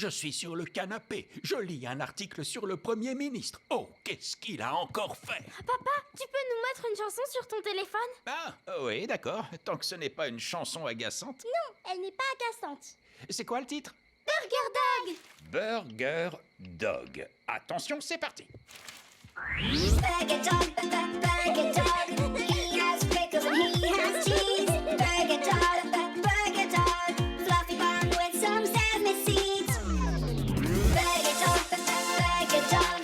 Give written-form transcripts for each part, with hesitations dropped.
Je suis sur le canapé. Je lis un article sur le Premier ministre. Oh, qu'est-ce qu'il a encore fait? Papa, tu peux nous mettre une chanson sur ton téléphone? Ah, oui, d'accord. Tant que ce n'est pas une chanson agaçante. Non, elle n'est pas agaçante. C'est quoi le titre? Burger Dog! Burger Dog. Attention, c'est parti. Burger dog, burger dog. He has pickles and he has cheese. Burger dog, fluffy bun with some sesame seeds. Burger dog, burger dog.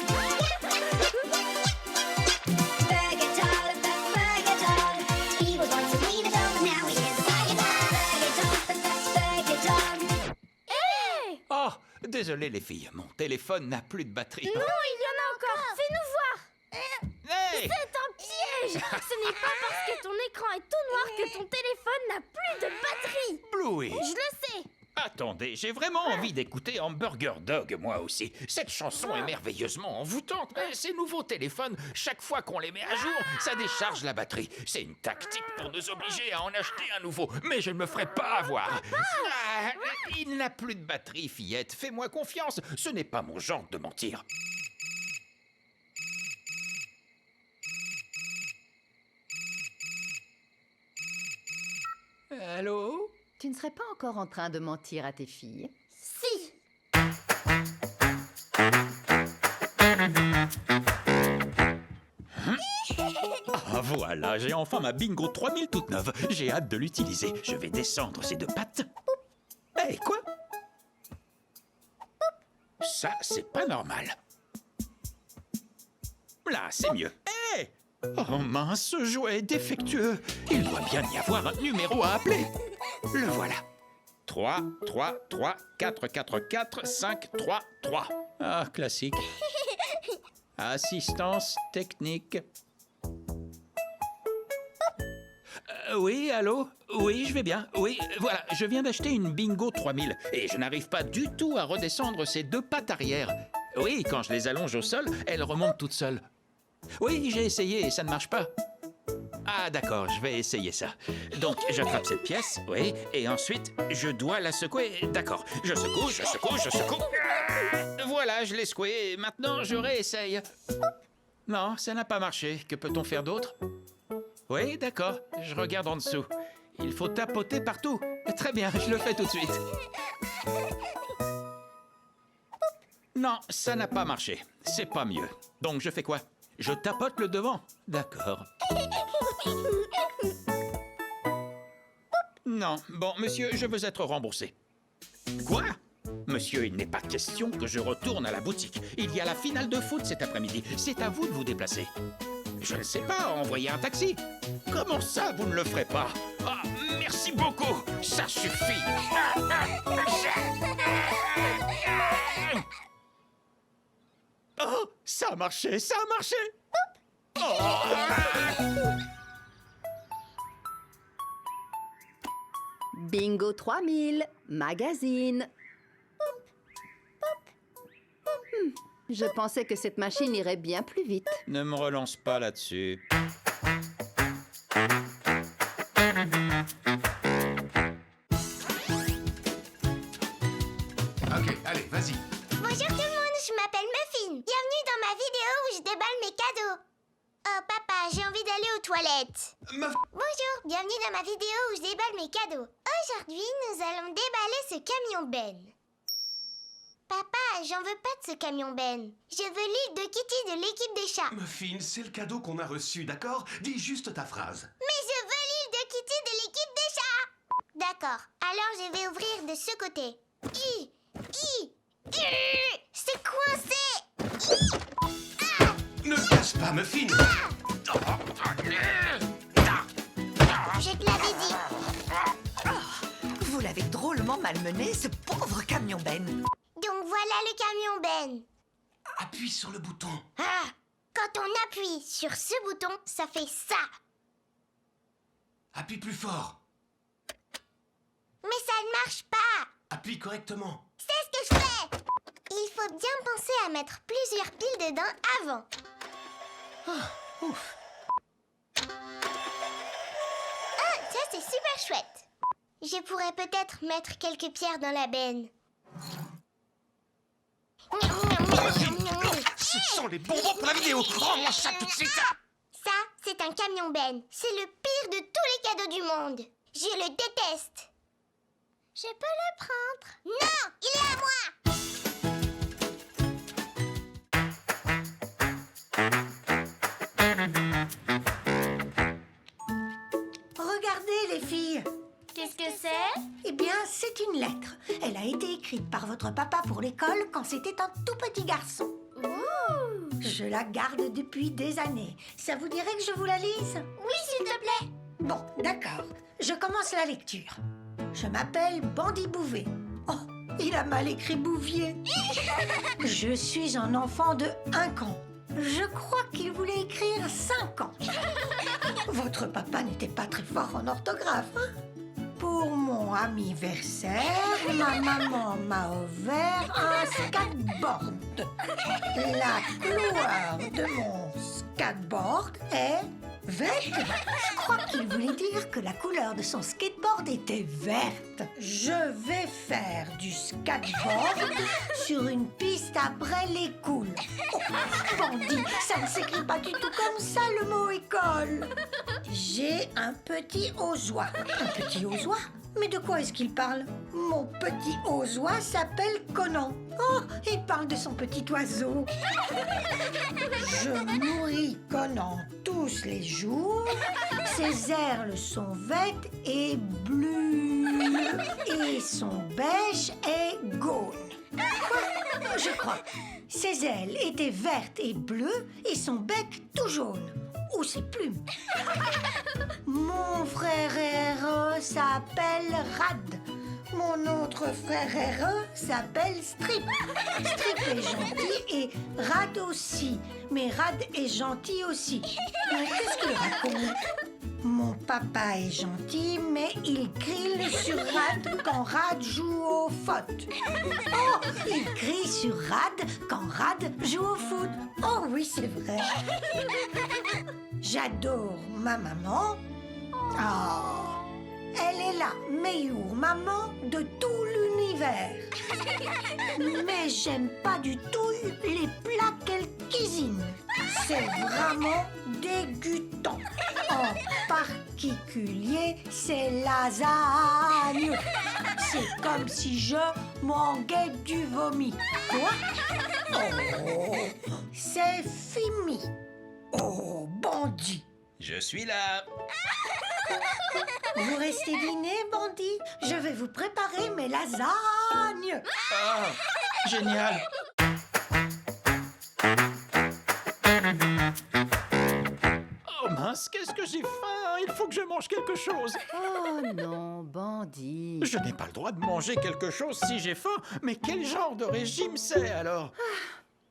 Burger dog. He was once a wiener dog, but now he is a burger dog. Burger dog. Hé! Oh, désolé les filles, mon téléphone n'a plus de batterie. Non, il y en a encore! Fais-nous voir! Hey! C'est un piège! Ce n'est pas parce que ton écran est tout noir que ton téléphone n'a plus de batterie! Bluey! Je le sais! Attendez, j'ai vraiment envie d'écouter Hamburger Dog, moi aussi. Cette chanson est merveilleusement envoûtante. Ces nouveaux téléphones, chaque fois qu'on les met à jour, ça décharge la batterie. C'est une tactique pour nous obliger à en acheter un nouveau. Mais je ne me ferai pas avoir. Ah, il n'a plus de batterie, fillette. Fais-moi confiance. Ce n'est pas mon genre de mentir. Allô? Tu ne serais pas encore en train de mentir à tes filles? Si! Ah voilà, j'ai enfin ma Bingo 3000 toute neuve. J'ai hâte de l'utiliser. Je vais descendre ces deux pattes. Hé, quoi? Ça, c'est pas normal. Là, c'est mieux. Hé! Oh mince, ce jouet est défectueux. Il doit bien y avoir un numéro à appeler. Le voilà. 3, 3, 3, 4, 4, 4, 5, 3, 3. Ah, classique. Assistance technique. Oui, allô? Oui, je vais bien. Oui, voilà, je viens d'acheter une Bingo 3000 et je n'arrive pas du tout à redescendre ces deux pattes arrière. Oui, quand je les allonge au sol, elles remontent toutes seules. Oui, j'ai essayé et ça ne marche pas. Ah, d'accord, je vais essayer ça. Donc, j'attrape cette pièce, oui, et ensuite, je dois la secouer. D'accord, je secoue, je secoue, je secoue. Voilà, je l'ai secouée. Maintenant, je réessaye. Non, ça n'a pas marché. Que peut-on faire d'autre? Oui, d'accord, je regarde en dessous. Il faut tapoter partout. Très bien, je le fais tout de suite. Non, ça n'a pas marché. C'est pas mieux. Donc, je fais quoi? Je tapote le devant. D'accord. Non, bon, monsieur, je veux être remboursé. Quoi? Monsieur, il n'est pas question que je retourne à la boutique. Il y a la finale de foot cet après-midi. C'est à vous de vous déplacer. Je ne sais pas, envoyer un taxi. Comment ça, vous ne le ferez pas? Ah, merci beaucoup, ça suffit. Oh, ça a marché, ça a marché. Bingo 3000, magazine. Je pensais que cette machine irait bien plus vite. Ne me relance pas là-dessus. Ok, allez, vas-y. Bonjour tout le monde, je m'appelle Muffin. Bienvenue dans ma vidéo où je déballe mes cadeaux. Oh papa, j'ai envie d'aller aux toilettes. Bonjour, bienvenue dans ma vidéo où je déballe mes cadeaux. Aujourd'hui, nous allons déballer ce camion Ben. Papa, j'en veux pas de ce camion Ben. Je veux l'île de Kitty de l'équipe des chats. Muffin, c'est le cadeau qu'on a reçu, d'accord? Dis juste ta phrase. Mais je veux l'île de Kitty de l'équipe des chats. D'accord, alors je vais ouvrir de ce côté. C'est coincé. Ne casse pas, Muffin. Je te l'avais dit. Vous l'avez drôlement malmené, ce pauvre camion Ben. Donc voilà le camion Ben. Appuie sur le bouton. Ah, quand on appuie sur ce bouton, ça fait ça. Appuie plus fort. Mais ça ne marche pas. Appuie correctement. C'est ce que je fais. Il faut bien penser à mettre plusieurs piles dedans avant. Ouf. Ah, ça c'est super chouette. Je pourrais peut-être mettre quelques pierres dans la benne. Ce sont les bonbons pour la vidéo. Rends-moi ça tout de suite. Ça, c'est un camion Ben. C'est le pire de tous les cadeaux du monde. Je le déteste. Je peux le prendre. Non, il est à moi. Regardez les filles. Qu'est-ce que c'est? Eh bien, c'est une lettre. Elle a été écrite par votre papa pour l'école quand c'était un tout petit garçon. Je la garde depuis des années. Ça vous dirait que je vous la lise? Oui, s'il te plaît. Bon, d'accord. Je commence la lecture. Je m'appelle Bandy Bouvet. Oh, il a mal écrit Bouvier. Je suis un enfant de 1 an. Je crois qu'il voulait écrire 5 ans. Votre papa n'était pas très fort en orthographe, hein? Pour mon anniversaire, ma maman m'a offert un skateboard. La couleur de mon skateboard est verte. Je crois qu'il voulait dire que la couleur de son skateboard était verte. Je vais faire du skateboard sur une piste après l'école. Oh, Bandy, ça ne s'écrit pas du tout comme ça le mot école. J'ai un petit ozois. Un petit ozois? Mais de quoi est-ce qu'il parle? Mon petit ozois s'appelle Conan. Oh, il parle de son petit oiseau. Je nourris Conan tous les jours. Ses ailes sont vertes et bleues. Et son bec est jaune. Quoi? Je crois. Ses ailes étaient vertes et bleues et son bec tout jaune. Ou ses plumes. Mon frère Héros s'appelle Rad. Mon autre frère Héros s'appelle Strip. Strip est gentil et Rad aussi. Mais Rad est gentil aussi. Mais qu'est-ce qu'il raconte? Mon papa est gentil, mais il grille sur Rad quand Rad joue au foot. Oh, il crie sur Rad quand Rad joue au foot. Oh oui, c'est vrai. J'adore ma maman. Oh, elle est la meilleure maman de tout l'univers. Mais j'aime pas du tout les plats qu'elle cuisine. C'est vraiment dégoûtant. En particulier, ses lasagnes. C'est comme si je mangeais du vomi. Quoi? Oh, c'est fini. Oh, Bandy. Je suis là. Vous restez dîner, Bandy? Je vais vous préparer mes lasagnes. Ah, génial. Oh mince, qu'est-ce que j'ai faim. Il faut que je mange quelque chose. Oh non, Bandy. Je n'ai pas le droit de manger quelque chose si j'ai faim. Mais quel genre de régime c'est alors?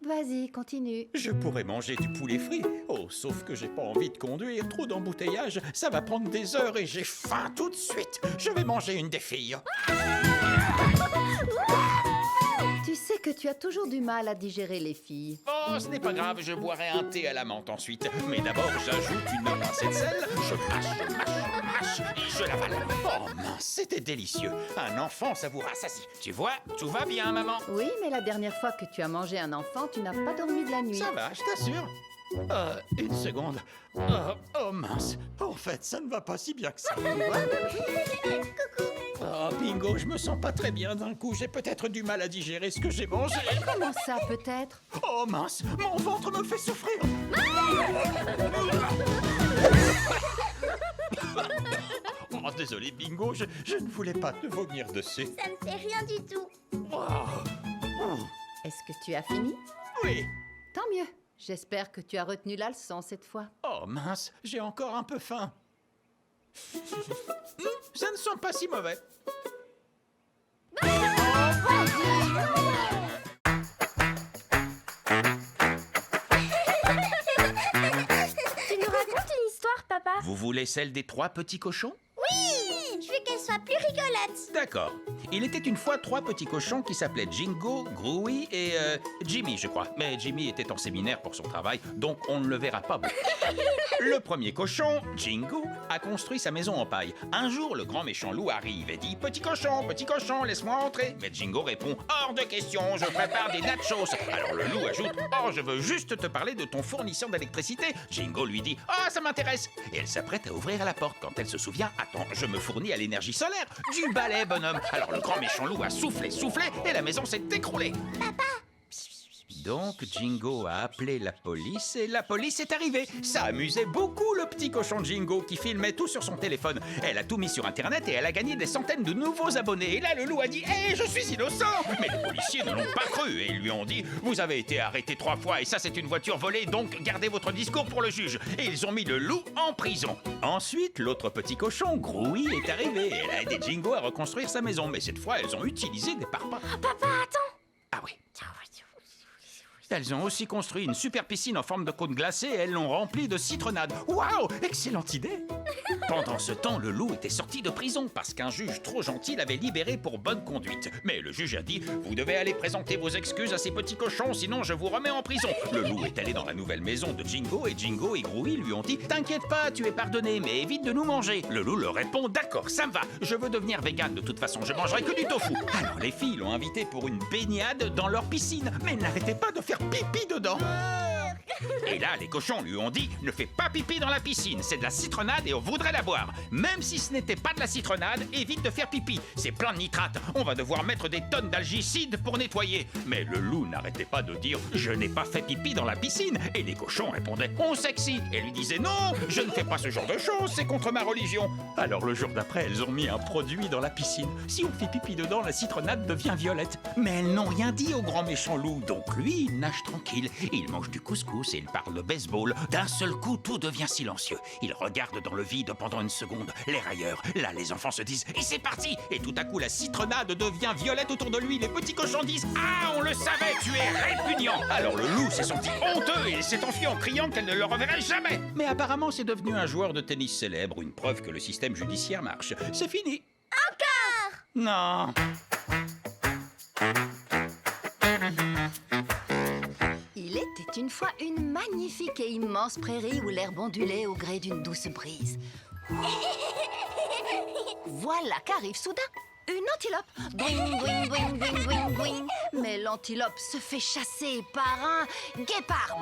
Vas-y, continue. Je pourrais manger du poulet frit. Oh, sauf que j'ai pas envie de conduire. Trop d'embouteillage, ça va prendre des heures et j'ai faim tout de suite. Je vais manger une des filles. Tu sais que tu as toujours du mal à digérer les filles. Oh, ce n'est pas grave, je boirai un thé à la menthe ensuite. Mais d'abord, j'ajoute une pincée de sel. Je mâche et je l'avale. Oh mince, c'était délicieux. Un enfant, ça vous rassasie. Tu vois, tout va bien, maman. Oui, mais la dernière fois que tu as mangé un enfant, tu n'as pas dormi de la nuit. Ça va, je t'assure. Une seconde. Oh mince. En fait, ça ne va pas si bien que ça. Oh, bingo, je me sens pas très bien d'un coup. J'ai peut-être du mal à digérer ce que j'ai mangé. Comment ça, peut-être? Oh mince, mon ventre me fait souffrir. Oh, désolé, bingo, je ne voulais pas te vomir dessus. Ça ne fait rien du tout. Oh, Est-ce que tu as fini? oui. Tant mieux. J'espère que tu as retenu la leçon cette fois. Oh mince, j'ai encore un peu faim. Ça ne sent pas si mauvais. Tu nous racontes une histoire, papa? Vous voulez celle des 3 petits cochons? Oui, je veux qu'elle soit plus rigolote. D'accord. Il était une fois 3 petits cochons qui s'appelaient Jingo, Groowy et Jimmy, je crois. Mais Jimmy était en séminaire pour son travail, donc on ne le verra pas beaucoup. Le premier cochon, Jingo, a construit sa maison en paille. Un jour, le grand méchant loup arrive et dit « Petit cochon, laisse-moi entrer !» Mais Jingo répond « Hors de question, je prépare des nachos !» Alors le loup ajoute « Oh, je veux juste te parler de ton fournisseur d'électricité !» Jingo lui dit « Ah, ça m'intéresse !» Et elle s'apprête à ouvrir la porte quand elle se souvient « Attends, je me fournis à l'énergie solaire !» Du balai, bonhomme. Alors le grand méchant loup a soufflé et la maison s'est écroulée. Donc Jingo a appelé la police et la police est arrivée. Ça amusait beaucoup le petit cochon Jingo qui filmait tout sur son téléphone. Elle a tout mis sur internet et elle a gagné des centaines de nouveaux abonnés. Et là le loup a dit « Hé, je suis innocent !» Mais les policiers ne l'ont pas cru et ils lui ont dit « Vous avez été arrêté 3 fois et ça c'est une voiture volée, donc gardez votre discours pour le juge. » Et ils ont mis le loup en prison. Ensuite, l'autre petit cochon, Groowy, est arrivé et elle a aidé Jingo à reconstruire sa maison. Mais cette fois, elles ont utilisé des parpaings. Papa, attends. Ah oui. Elles ont aussi construit une super piscine en forme de cône glacée et elles l'ont remplie de citronnade. Waouh, excellente idée! Pendant ce temps, le loup était sorti de prison parce qu'un juge trop gentil l'avait libéré pour bonne conduite. Mais le juge a dit « Vous devez aller présenter vos excuses à ces petits cochons, sinon je vous remets en prison. » Le loup est allé dans la nouvelle maison de Jingo et Jingo et Groowy lui ont dit « T'inquiète pas, tu es pardonné, mais évite de nous manger. » Le loup leur répond « D'accord, ça me va, je veux devenir vegan de toute façon, je mangerai que du tofu. » Alors les filles l'ont invité pour une baignade dans leur piscine, mais elle n'arrêtait pas de faire pipi dedans. Et là, les cochons lui ont dit « Ne fais pas pipi dans la piscine, c'est de la citronnade et on voudrait la boire. Même si ce n'était pas de la citronnade, évite de faire pipi. C'est plein de nitrate, on va devoir mettre des tonnes d'algicide pour nettoyer. » Mais le loup n'arrêtait pas de dire « Je n'ai pas fait pipi dans la piscine. » Et les cochons répondaient « On sexy !» Et lui disaient « Non, je ne fais pas ce genre de choses, c'est contre ma religion. » Alors le jour d'après, elles ont mis un produit dans la piscine. Si on fait pipi dedans, la citronnade devient violette. Mais elles n'ont rien dit au grand méchant loup, donc lui, il nage tranquille. Il mange du couscous et il parle de baseball. D'un seul coup, tout devient silencieux. Il regarde dans le vide pendant une seconde, l'air ailleurs. Là, les enfants se disent « Et c'est parti !» Et tout à coup, la citronnade devient violette autour de lui. Les petits cochons disent « Ah, on le savait, tu es répugnant !» Alors le loup s'est senti honteux et il s'est enfui en criant qu'elle ne le reverrait jamais. Mais apparemment, c'est devenu un joueur de tennis célèbre, une preuve que le système judiciaire marche. C'est fini. Encore ? Non. Il était une fois une magnifique et immense prairie où l'herbe ondulait au gré d'une douce brise. Voilà qu'arrive soudain une antilope. Boing, boing, boing, boing, boing, boing. Mais l'antilope se fait chasser par un guépard.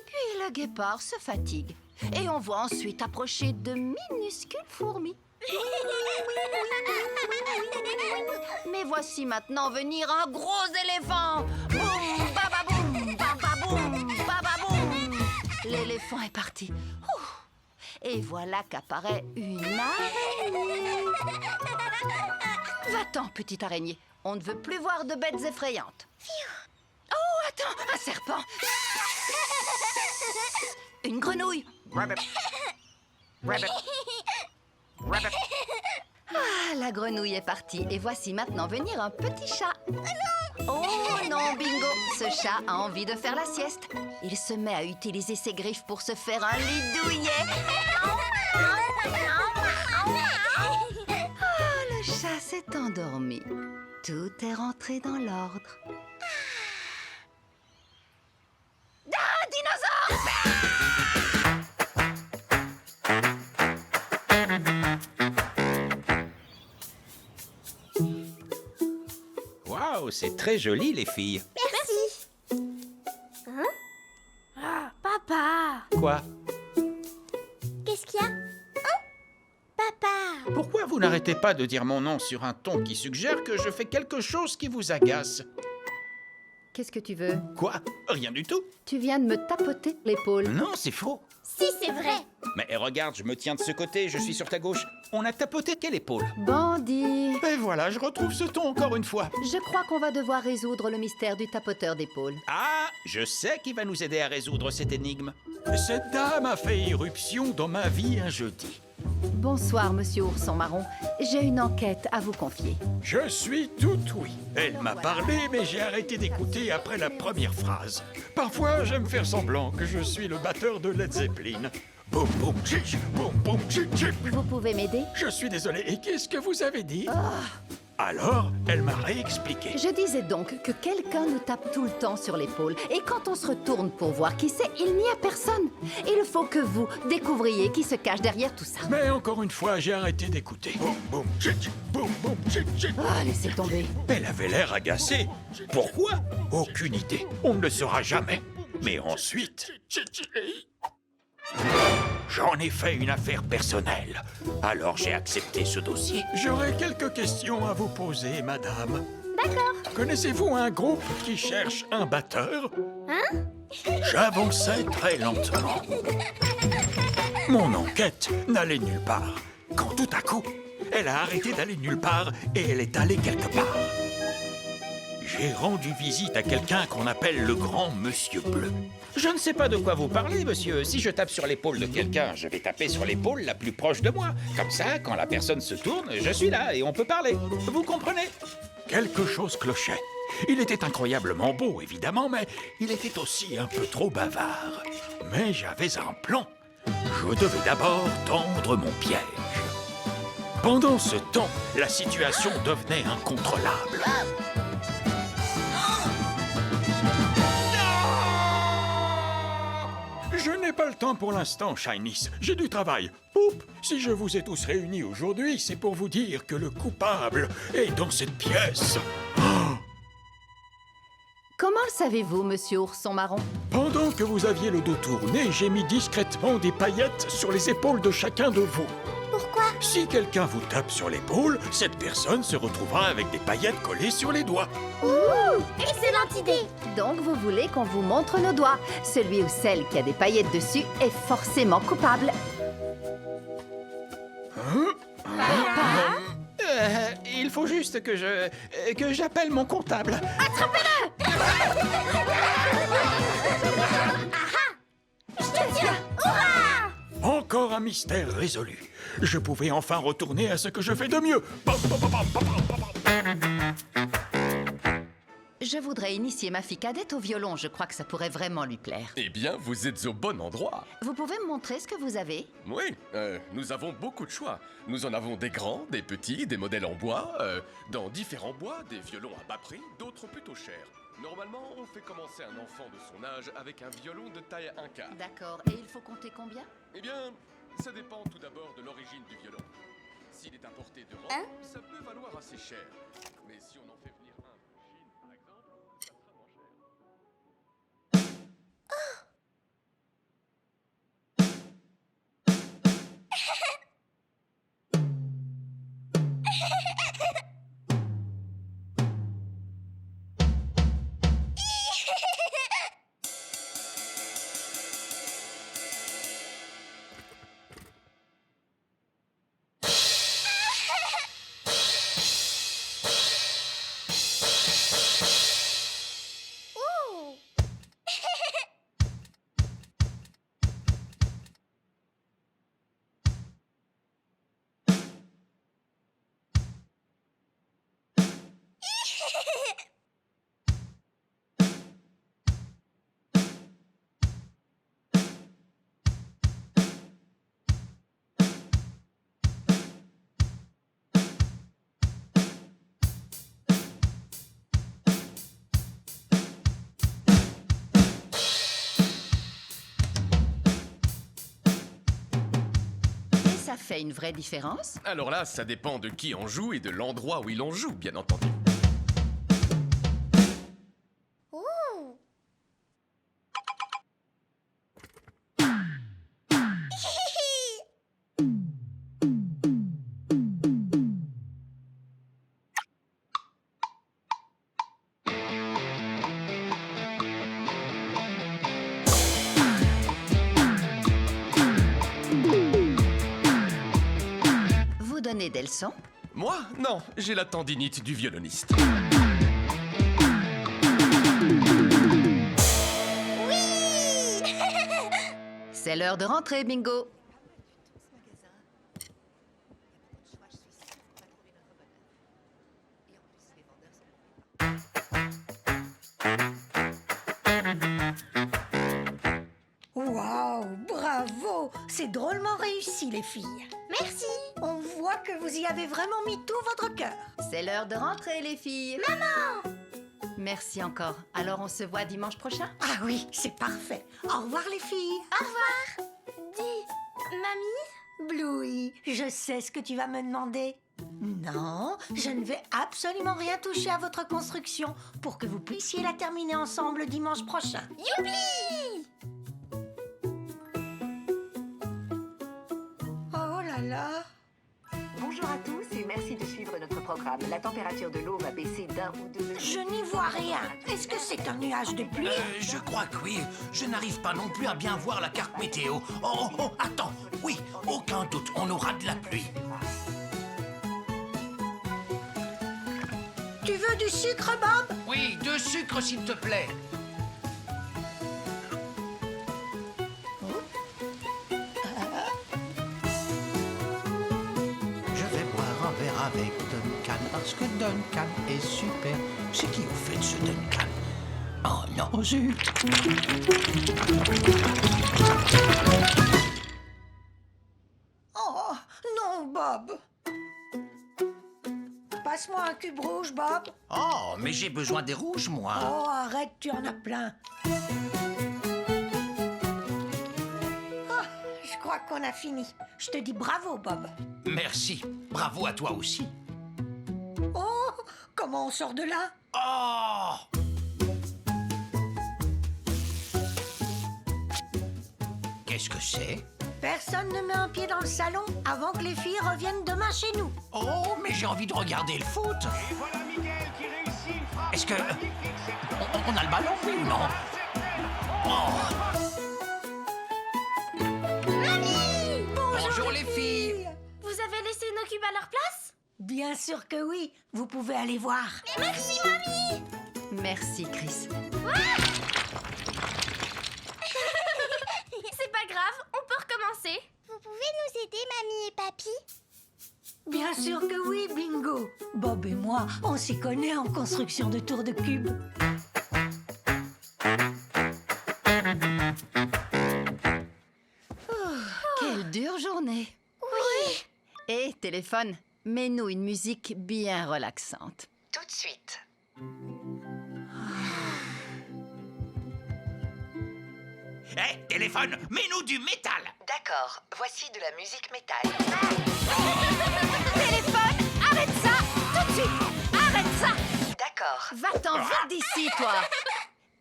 Puis le guépard se fatigue. Et on voit ensuite approcher de minuscules fourmis. Mais voici maintenant venir un gros éléphant. Boum, bababoum, bababoum, bababoum. L'éléphant est parti. Ouh. Et voilà qu'apparaît une araignée. Va-t'en, petite araignée. On ne veut plus voir de bêtes effrayantes. Oh, attends, un serpent. Une grenouille. Rabbit. Rabbit. Rabbit. Ah, la grenouille est partie. Et voici maintenant venir un petit chat. Oh non, Bingo. Ce chat a envie de faire la sieste. Il se met à utiliser ses griffes pour se faire un lit douillet. Ah, le chat s'est endormi. Tout est rentré dans l'ordre. Ah, dinosaure! Waouh, c'est très joli, les filles. Merci. Ah, papa. Quoi? Qu'est-ce qu'il y a? Papa. Pourquoi vous n'arrêtez pas de dire mon nom sur un ton qui suggère que je fais quelque chose qui vous agace? Qu'est-ce que tu veux? Quoi? Rien du tout. Tu viens de me tapoter l'épaule. Non, c'est faux. Si, c'est vrai. Mais regarde, je me tiens de ce côté, je suis sur ta gauche. On a tapoté quelle épaule? Bandit! Et voilà, je retrouve ce ton encore une fois. Je crois qu'on va devoir résoudre le mystère du tapoteur d'épaule. Ah, je sais qui va nous aider à résoudre cette énigme. Cette dame a fait irruption dans ma vie un jeudi. Bonsoir, monsieur Ourson Marron. J'ai une enquête à vous confier. Je suis tout oui. Elle m'a parlé, mais j'ai arrêté d'écouter après la première phrase. Parfois, j'aime faire semblant que je suis le batteur de Led Zeppelin. Boum, boum, chic, boum, boum, chic, chic. Vous pouvez m'aider? Je suis désolé. Et qu'est-ce que vous avez dit? Alors, elle m'a réexpliqué. Je disais donc que quelqu'un nous tape tout le temps sur l'épaule. Et quand on se retourne pour voir qui c'est, il n'y a personne. Il faut que vous découvriez qui se cache derrière tout ça. Mais encore une fois, j'ai arrêté d'écouter. Boum, boum, chic, boum, boum, chic, chic. Ah, laissez tomber. Elle avait l'air agacée. Pourquoi? Aucune idée. On ne le saura jamais. Mais ensuite... J'en ai fait une affaire personnelle. Alors j'ai accepté ce dossier. J'aurais quelques questions à vous poser, madame. D'accord. Connaissez-vous un groupe qui cherche un batteur? Hein? J'avançais très lentement. Mon enquête n'allait nulle part. Quand tout à coup, elle a arrêté d'aller nulle part et elle est allée quelque part. J'ai rendu visite à quelqu'un qu'on appelle le grand Monsieur Bleu. Je ne sais pas de quoi vous parlez, monsieur. Si je tape sur l'épaule de quelqu'un, je vais taper sur l'épaule la plus proche de moi. Comme ça, quand la personne se tourne, je suis là et on peut parler. Vous comprenez? Quelque chose clochait. Il était incroyablement beau, évidemment, mais il était aussi un peu trop bavard. Mais j'avais un plan. Je devais d'abord tendre mon piège. Pendant ce temps, la situation devenait incontrôlable. Je n'ai pas le temps pour l'instant, Shinice. J'ai du travail. Poup, si je vous ai tous réunis aujourd'hui, c'est pour vous dire que le coupable est dans cette pièce. Comment le savez-vous, monsieur Ourson Marron? Pendant que vous aviez le dos tourné, j'ai mis discrètement des paillettes sur les épaules de chacun de vous. Pourquoi? Si quelqu'un vous tape sur l'épaule, cette personne se retrouvera avec des paillettes collées sur les doigts. Excellente idée. Donc vous voulez qu'on vous montre nos doigts. Celui ou celle qui a des paillettes dessus est forcément coupable. Il faut juste que j'appelle mon comptable. Je te tiens. Hurrah! Encore un mystère résolu. Je pouvais enfin retourner à ce que je fais de mieux. Pam, pam, pam, pam, pam, pam, pam. Je voudrais initier ma fille cadette au violon. Je crois que ça pourrait vraiment lui plaire. Eh bien, vous êtes au bon endroit. Vous pouvez me montrer ce que vous avez? Oui, nous avons beaucoup de choix. Nous en avons des grands, des petits, des modèles en bois, dans différents bois, des violons à bas prix, d'autres plutôt chers. Normalement, on fait commencer un enfant de son âge avec un violon de taille 1/4. D'accord. Et il faut compter combien? Eh bien, ça dépend tout d'abord de l'origine du violon. S'il est importé d'Europe, ça peut valoir assez cher. Mais si on en fait venir un de Chine, par exemple, ça sera moins cher. Ouh. Et ça fait une vraie différence? Alors là, ça dépend de qui en joue et de l'endroit où il en joue, bien entendu. Ouh. Vous donnez des leçons? Moi? Non, j'ai la tendinite du violoniste. C'est l'heure de rentrer, bingo. Waouh, bravo! C'est drôlement réussi, les filles. Merci. On voit que vous y avez vraiment mis tout votre cœur. C'est l'heure de rentrer, les filles. Maman! Merci encore. Alors, on se voit dimanche prochain? Ah oui, c'est parfait. Au revoir, les filles. Au revoir. Dis, mamie? Bluey, je sais ce que tu vas me demander. Non, je ne vais absolument rien toucher à votre construction pour que vous puissiez la terminer ensemble dimanche prochain. Youpi! Oh là là! Bonjour à tous et merci de suivre notre programme. La température de l'eau va baisser d'1 ou 2 degrés. Je n'y vois rien. Est-ce que c'est un nuage de pluie? Je crois que oui. Je n'arrive pas non plus à bien voir la carte météo. Oh, attends. Oui, aucun doute, on aura de la pluie. Tu veux du sucre, Bob? Oui, 2 sucres, s'il te plaît. Je vais boire un verre avec Duncan parce que Duncan est super. C'est qui au fait ce Duncan? Oh non, zut! Oh, non, Bob. Passe-moi un cube rouge, Bob. Oh, mais j'ai besoin des rouges, moi. Oh, arrête, tu en as plein. Ah, je crois qu'on a fini. Je te dis bravo, Bob. Merci. Bravo à toi aussi. Oh, comment on sort de là? Oh! Qu'est-ce que c'est? Personne ne met un pied dans le salon avant que les filles reviennent demain chez nous. Oh, mais j'ai envie de regarder le foot. Et voilà Miguel qui réussit une frappe. Est-ce que... On a le ballon, oui ou non? Oh! Mamie! Bonjour les filles. Vous avez laissé nos cubes à leur place? Bien sûr que oui. Vous pouvez aller voir. Mais merci, mamie! Merci, Chris. C'est pas grave, on peut recommencer. Vous pouvez nous aider, mamie et papy? Bien sûr que oui, Bingo. Bob et moi, on s'y connaît en construction de tours de cubes. Quelle dure journée. Oui. Et téléphone, mets-nous une musique bien relaxante. Tout de suite. Hé, téléphone, mets-nous du métal. D'accord, voici de la musique métal. Téléphone, arrête ça! Tout de suite! Arrête ça! D'accord. Va-t'en vite d'ici, toi!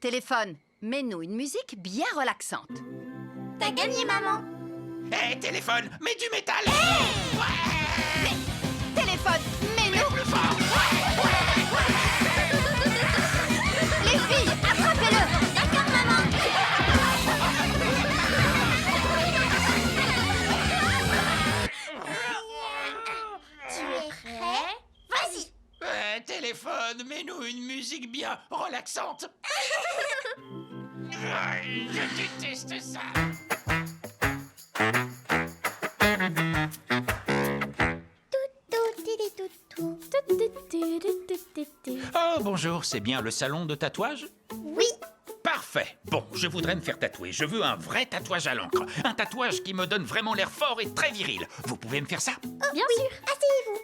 Téléphone, mets-nous une musique bien relaxante. T'as gagné, maman. Hé, téléphone, mets du métal. Téléphone, mets-nous... Plus fort. Les filles, attrapez-le! D'accord, maman. Tu es prêt? Vas-y. Téléphone, mets-nous une musique bien relaxante. Je déteste ça. Oh, bonjour, c'est bien le salon de tatouage? Oui. Parfait. Bon, je voudrais me faire tatouer. Je veux un vrai tatouage à l'encre. Un tatouage qui me donne vraiment l'air fort et très viril. Vous pouvez me faire ça? Bien sûr. Asseyez-vous.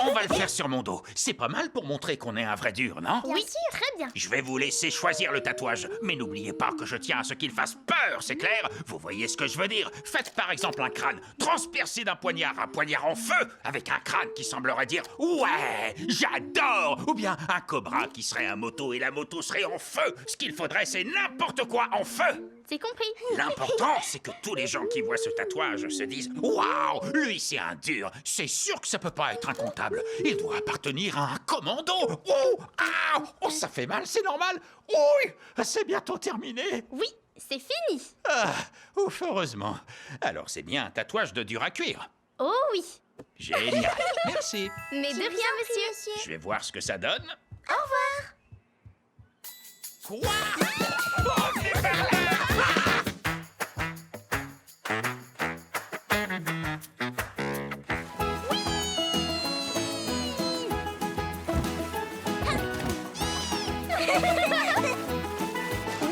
On va le faire sur mon dos. C'est pas mal pour montrer qu'on est un vrai dur, non? Oui, très bien. Je vais vous laisser choisir le tatouage. Mais n'oubliez pas que je tiens à ce qu'il fasse peur, c'est clair? Vous voyez ce que je veux dire? Faites par exemple un crâne transpercé d'un poignard, un poignard en feu, avec un crâne qui semblerait dire « Ouais, j'adore !» Ou bien un cobra qui serait un moto et la moto serait en feu. Ce qu'il faudrait, c'est n'importe quoi en feu. C'est compris. L'important, c'est que tous les gens qui voient ce tatouage se disent « Waouh, lui c'est un dur. C'est sûr que ça peut pas être un comptable. Il doit appartenir à un commando. Oh, ah, oh, ça fait mal, c'est normal. Oui, c'est bientôt terminé. Oui, c'est fini. Ah, ouf, heureusement. Alors c'est bien un tatouage de dur à cuire. Oh oui. Génial. Merci. Mais de rien, monsieur. Je vais voir ce que ça donne. Au revoir. Quoi? Oh, venez par là.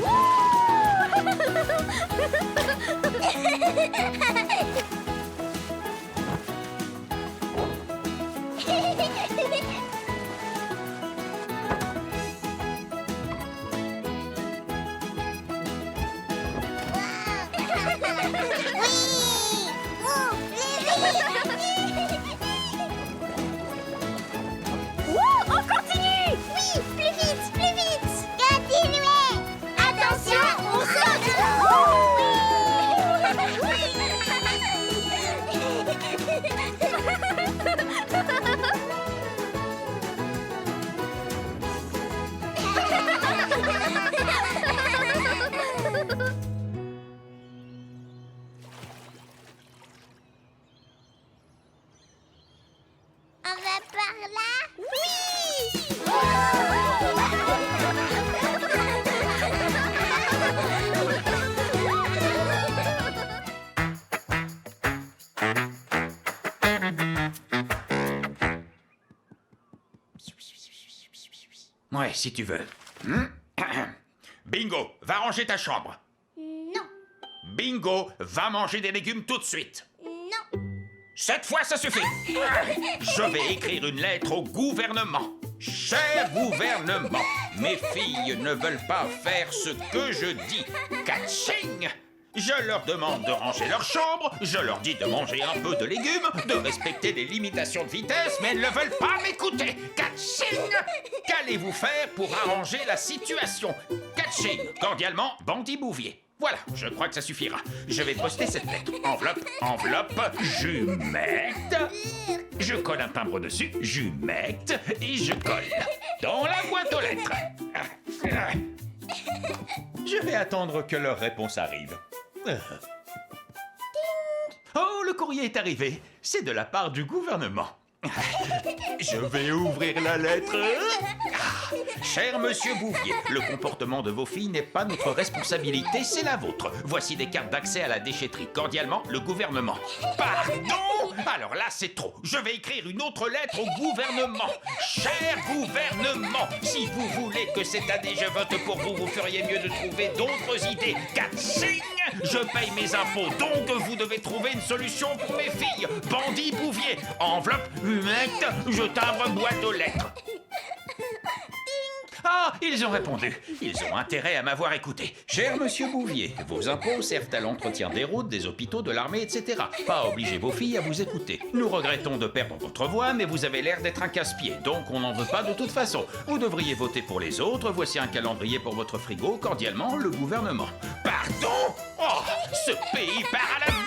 Wouh! va par là? Oui! Ouais, si tu veux. Bingo, va ranger ta chambre. Non, Bingo, va manger des légumes tout de suite. non. Cette fois, ça suffit. Je vais écrire une lettre au gouvernement. Cher gouvernement, mes filles ne veulent pas faire ce que je dis. Catching! Je leur demande de ranger leur chambre, je leur dis de manger un peu de légumes, de respecter les limitations de vitesse, mais elles ne veulent pas m'écouter. Catching! Qu'allez-vous faire pour arranger la situation? Catching! Cordialement, Bandy Bouvier. Voilà, je crois que ça suffira. Je vais poster cette lettre. Enveloppe, enveloppe, jumette. Je colle un timbre dessus, jumette, et je colle dans la boîte aux lettres. Je vais attendre que leur réponse arrive. Oh, le courrier est arrivé. C'est de la part du gouvernement. Je vais ouvrir la lettre. Cher monsieur Bouvier, le comportement de vos filles n'est pas notre responsabilité, c'est la vôtre. Voici des cartes d'accès à la déchetterie. Cordialement, le gouvernement. Pardon? Alors là, c'est trop. Je vais écrire une autre lettre au gouvernement. Cher gouvernement, si vous voulez que cette année je vote pour vous, vous feriez mieux de trouver d'autres idées. Catching! Je paye mes impôts, donc vous devez trouver une solution pour mes filles. Bandy Bouvier, enveloppe, humette, je timbre boîte aux lettres. Ah, ils ont répondu. Ils ont intérêt à m'avoir écouté. Cher monsieur Bouvier, vos impôts servent à l'entretien des routes, des hôpitaux, de l'armée, etc. Pas obliger vos filles à vous écouter. Nous regrettons de perdre votre voix, mais vous avez l'air d'être un casse-pied, donc on n'en veut pas de toute façon. Vous devriez voter pour les autres. Voici un calendrier pour votre frigo. Cordialement, le gouvernement. Pardon? Oh, ce pays part à la